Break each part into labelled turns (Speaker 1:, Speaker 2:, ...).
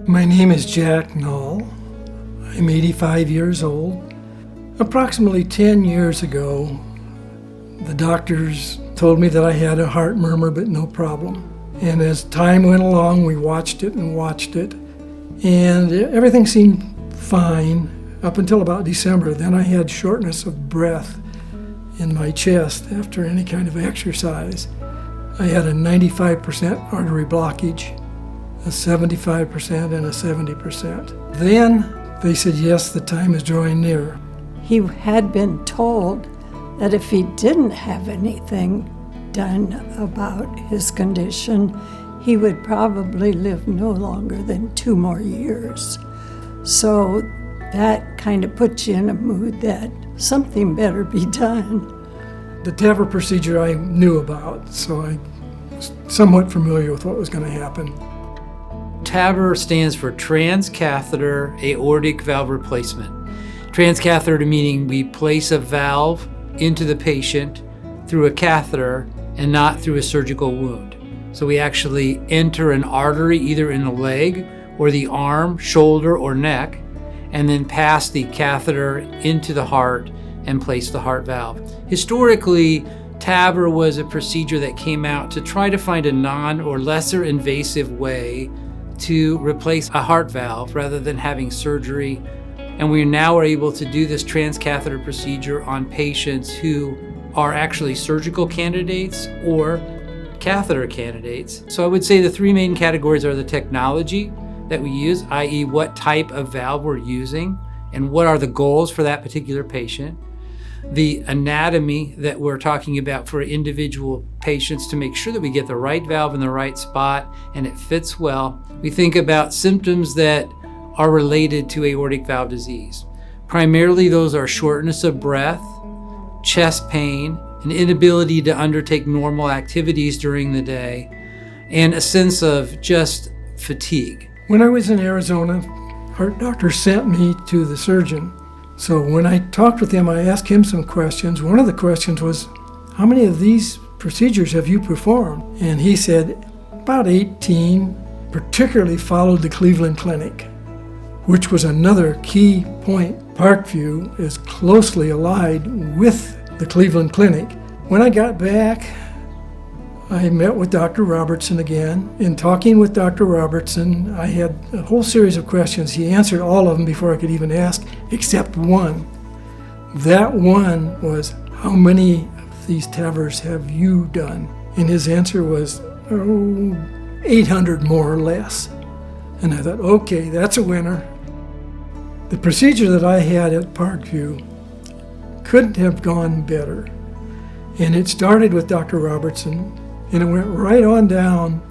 Speaker 1: My name is Jack Null. I'm 85 years old. Approximately 10 years ago, the doctors told me that I had a heart murmur, but no problem. And as time went along, we watched it, and everything seemed fine up until about December. Then I had shortness of breath in my chest after any kind of exercise. I had a 95% artery blockage, a 75% and a 70%. Then they said, yes, the time is drawing near.
Speaker 2: He had been told that if he didn't have anything done about his condition, he would probably live no longer than 2 more years. So that kind of puts you in a mood that something better be done.
Speaker 1: The TAVR procedure I knew about, so I was somewhat familiar with what was going to happen.
Speaker 3: TAVR stands for transcatheter aortic valve replacement. Transcatheter meaning we place a valve into the patient through a catheter and not through a surgical wound. So we actually enter an artery either in the leg or the arm, shoulder, or neck, and then pass the catheter into the heart and place the heart valve. Historically, TAVR was a procedure that came out to try to find a non or lesser invasive way to replace a heart valve rather than having surgery. And we now are able to do this transcatheter procedure on patients who are actually surgical candidates or catheter candidates. So I would say the 3 main categories are the technology that we use, i.e. what type of valve we're using and what are the goals for that particular patient. The anatomy that we're talking about for individual patients to make sure that we get the right valve in the right spot and it fits well. We think about symptoms that are related to aortic valve disease. Primarily those are shortness of breath, chest pain, an inability to undertake normal activities during the day, and a sense of just fatigue.
Speaker 1: When I was in Arizona, heart doctor sent me to the surgeon. So when I talked with him, I asked him some questions. One of the questions was, how many of these procedures have you performed? And he said, about 18, particularly followed the Cleveland Clinic, which was another key point. Parkview is closely allied with the Cleveland Clinic. When I got back, I met with Dr. Robertson again. In talking with Dr. Robertson, I had a whole series of questions. He answered all of them before I could even ask, except one. That one was, how many of these TAVRs have you done? And his answer was, 800 more or less. And I thought, okay, that's a winner. The procedure that I had at Parkview couldn't have gone better. And it started with Dr. Robertson, and it went right on down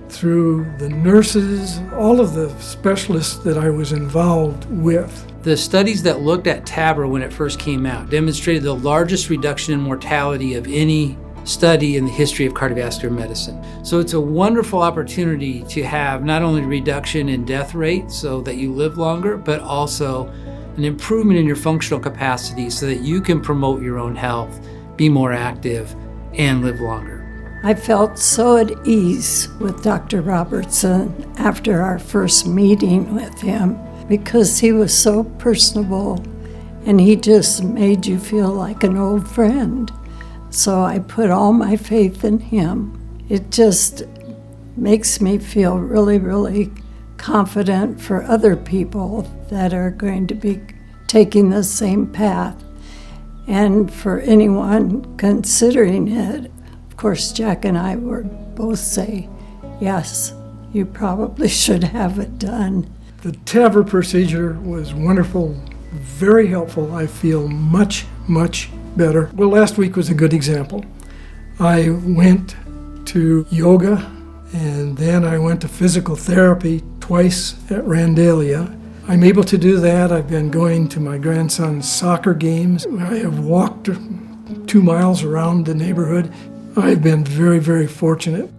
Speaker 1: through the nurses, all of the specialists that I was involved with.
Speaker 3: The studies that looked at TAVR when it first came out demonstrated the largest reduction in mortality of any study in the history of cardiovascular medicine. So it's a wonderful opportunity to have not only reduction in death rate so that you live longer, but also an improvement in your functional capacity so that you can promote your own health, be more active, and live longer.
Speaker 2: I felt so at ease with Dr. Robertson after our first meeting with him because he was so personable and he just made you feel like an old friend. So I put all my faith in him. It just makes me feel really, really confident for other people that are going to be taking the same path. And for anyone considering it, of course, Jack and I would both say, yes, you probably should have it done.
Speaker 1: The TAVR procedure was wonderful, very helpful. I feel much, much better. Well, last week was a good example. I went to yoga, and then I went to physical therapy twice at Randalia. I'm able to do that. I've been going to my grandson's soccer games. I have walked 2 miles around the neighborhood. I've been very, very fortunate.